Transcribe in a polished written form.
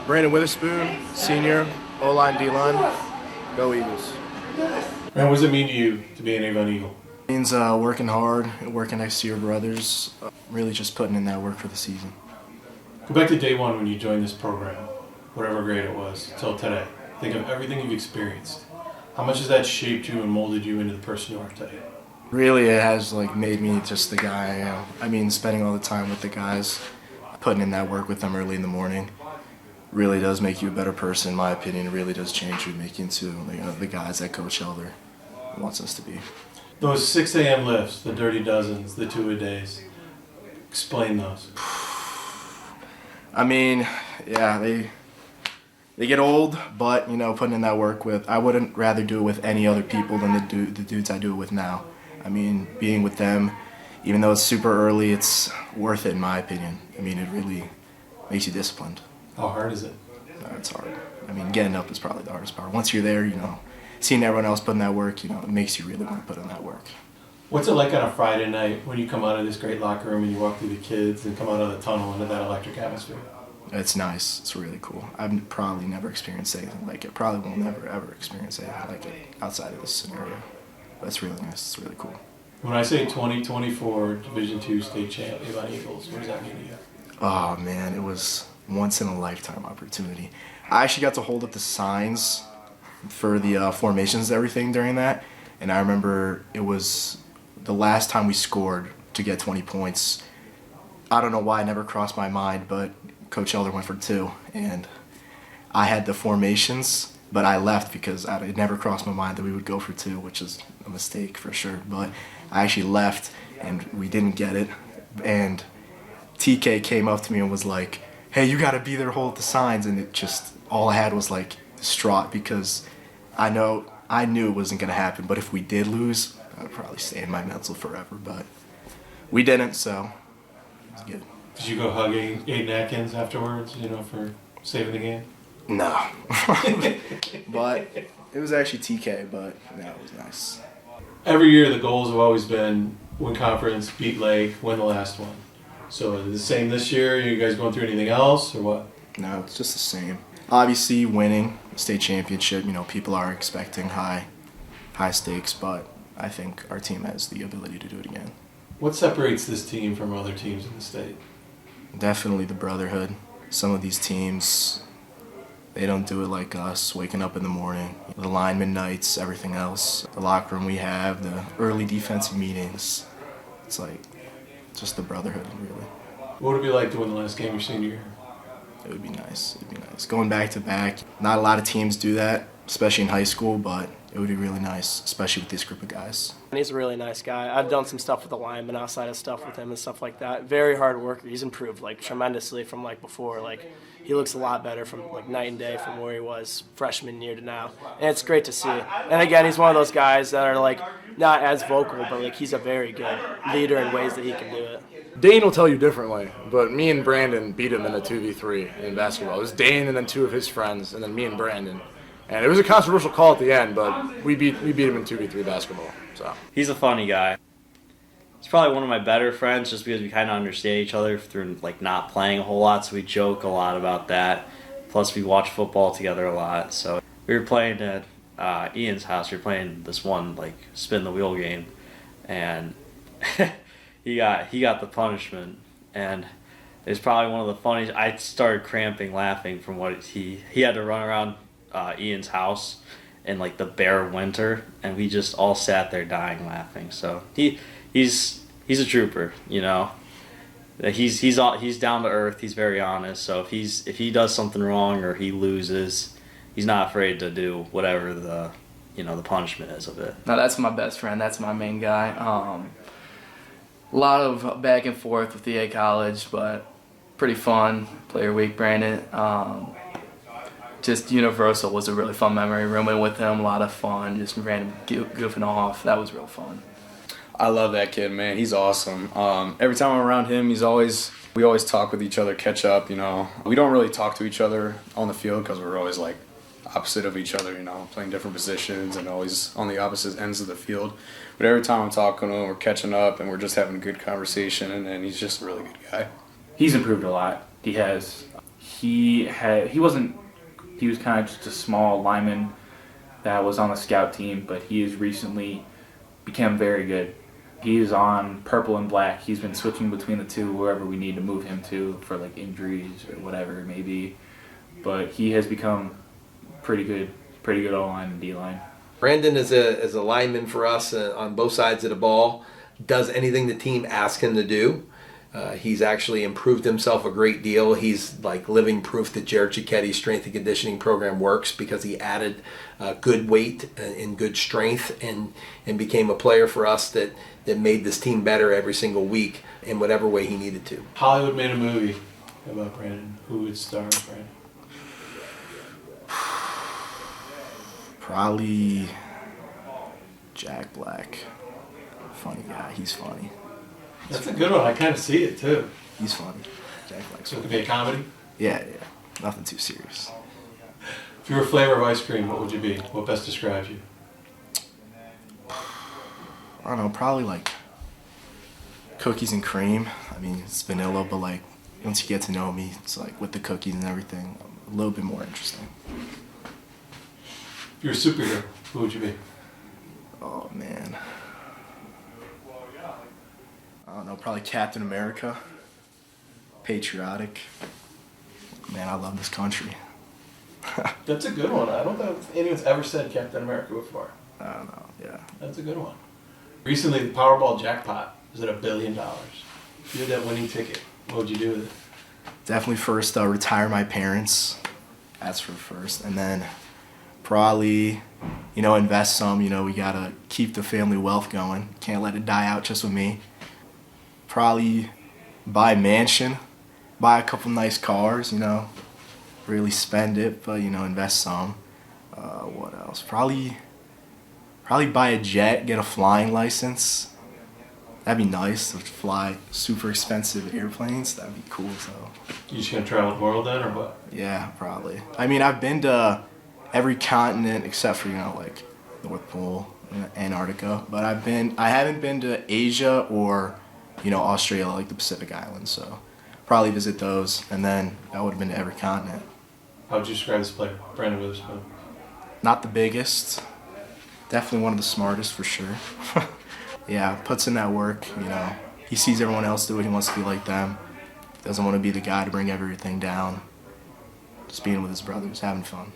Brandon Witherspoon, senior, O-line, D-line. Go Eagles. Man, what does it mean to you to be an Avon Eagle? It means working hard, working next to your brothers, really just putting in that work for the season. Go back to day one when you joined this program, whatever grade it was, till today. Think of everything you've experienced. How much has that shaped you and molded you into the person you are today? Really, it has made me just the guy I am. I mean, spending all the time with the guys, putting in that work with them early in the morning, really does make you a better person, in my opinion. It really does change you, make you into the guys that Coach Elder wants us to be. Those 6 a.m. lifts, the dirty dozens, the two-a-days, explain those. I mean, yeah, they get old, but putting in that work with, I wouldn't rather do it with any other people than the dudes I do it with now. I mean, being with them, even though it's super early, it's worth it in my opinion. I mean, it really makes you disciplined. How hard is it? It's hard. I mean, getting up is probably the hardest part. Once you're there, seeing everyone else putting that work, it makes you really want to put in that work. What's it like on a Friday night when you come out of this great locker room and you walk through the kids and come out of the tunnel into that electric atmosphere? It's nice. It's really cool. I've probably never experienced anything like it. Probably will never, ever experience anything like it outside of this scenario. But it's really nice. It's really cool. When I say 2024 Division II state champ Avon Eagles, what does that mean to you? Oh, man, it was once-in-a-lifetime opportunity. I actually got to hold up the signs for the formations and everything during that, and I remember it was the last time we scored to get 20 points. I don't know why it never crossed my mind, but Coach Elder went for 2, and I had the formations, but I left because it never crossed my mind that we would go for 2, which is a mistake for sure. But I actually left, and we didn't get it, and TK came up to me and was like, "Hey, you got to be there, hold the signs," and it just, all I had was distraught because I knew it wasn't going to happen, but if we did lose, I would probably stay in my mental forever, but we didn't, so it's good. Did you go hugging Aiden Atkins afterwards, for saving the game? No. But it was actually TK, but yeah, it was nice. Every year the goals have always been win conference, beat Lake, win the last one. So is it the same this year? Are you guys going through anything else or what? No, it's just the same. Obviously winning the state championship, people are expecting high stakes, but I think our team has the ability to do it again. What separates this team from other teams in the state? Definitely the brotherhood. Some of these teams, they don't do it like us, waking up in the morning. The lineman nights, everything else. The locker room we have, the early defensive meetings. It's just the brotherhood, really. What would it be like to win the last game your senior year? It would be nice. It would be nice. Going back to back, not a lot of teams do that, especially in high school, but it would be really nice, especially with this group of guys. He's a really nice guy. I've done some stuff with the lineman outside of stuff with him and stuff like that. Very hard worker. He's improved tremendously from before. He looks a lot better from night and day from where he was freshman year to now. And it's great to see. And again, he's one of those guys that are not as vocal, but he's a very good leader in ways that he can do it. Dane will tell you differently, but me and Brandon beat him in a 2v3 in basketball. It was Dane and then 2 of his friends, and then me and Brandon. And it was a controversial call at the end, but we beat him in 2v3 basketball. So he's a funny guy. He's probably one of my better friends just because we kind of understand each other through not playing a whole lot, so we joke a lot about that. Plus we watch football together a lot. So we were playing at Ian's house. We were playing this one spin the wheel game, and he got the punishment, and it was probably one of the funniest. I started cramping laughing from what he had to run around Ian's house in the bare winter, and we just all sat there dying laughing. So he's a trooper, He's down to earth. He's very honest. So if he does something wrong or he loses, he's not afraid to do whatever the punishment is of it. No, that's my best friend. That's my main guy. A lot of back and forth with the college, but pretty fun. Player week, Brandon. Just Universal was a really fun memory. Rooming with him, a lot of fun. Just random goofing off. That was real fun. I love that kid, man. He's awesome. Every time I'm around him, we always talk with each other, catch up. We don't really talk to each other on the field because we're always opposite of each other, playing different positions and always on the opposite ends of the field. But every time I'm talking to him, we're catching up and we're just having a good conversation, and he's just a really good guy. He's improved a lot. He has. he was kind of just a small lineman that was on the scout team, but he has recently become very good. He is on purple and black. He's been switching between the two wherever we need to move him to for like injuries or whatever it may be. But he has become pretty good O-line and D-line. Brandon is a lineman for us on both sides of the ball. Does anything the team asks him to do. He's actually improved himself a great deal. He's like living proof that Jared Cicchetti's strength and conditioning program works because he added good weight and good strength and became a player for us that made this team better every single week in whatever way he needed to. Hollywood made a movie about Brandon. Who would star Brandon? Probably Jack Black. Funny guy. He's funny. That's a good one. I kind of see it too. He's funny. Jack Black's So it funny. could be a comedy. Yeah. Nothing too serious. If you were a flavor of ice cream, what would you be? What best describes you? I don't know, probably like cookies and cream. I mean, it's vanilla, but like once you get to know me, it's like with the cookies and everything, a little bit more interesting. If you're a superhero, who would you be? Oh man. I don't know, probably Captain America. Patriotic. Man, I love this country. That's a good one. I don't know if anyone's ever said Captain America before. I don't know, yeah. That's a good one. Recently, the Powerball jackpot was at $1 billion. If you had that winning ticket, what would you do with it? Definitely first retire my parents. That's for first. And then probably, invest some. We gotta keep the family wealth going. Can't let it die out just with me. Probably buy a mansion, buy a couple nice cars, really spend it, but invest some. What else? Probably buy a jet, get a flying license. That'd be nice to fly super expensive airplanes. That'd be cool. So You just gonna travel the world then, or what? yeah, probably. I mean, I've been to every continent except for like North Pole and Antarctica, but I haven't been to Asia or Australia, like the Pacific Islands. So probably visit those, and then I would have been to every continent. How would you describe this player, Brandon Witherspoon? Not the biggest, definitely one of the smartest for sure. Yeah, puts in that work. He sees everyone else do it. He wants to be like them. Doesn't want to be the guy to bring everything down. Just being with his brothers, having fun.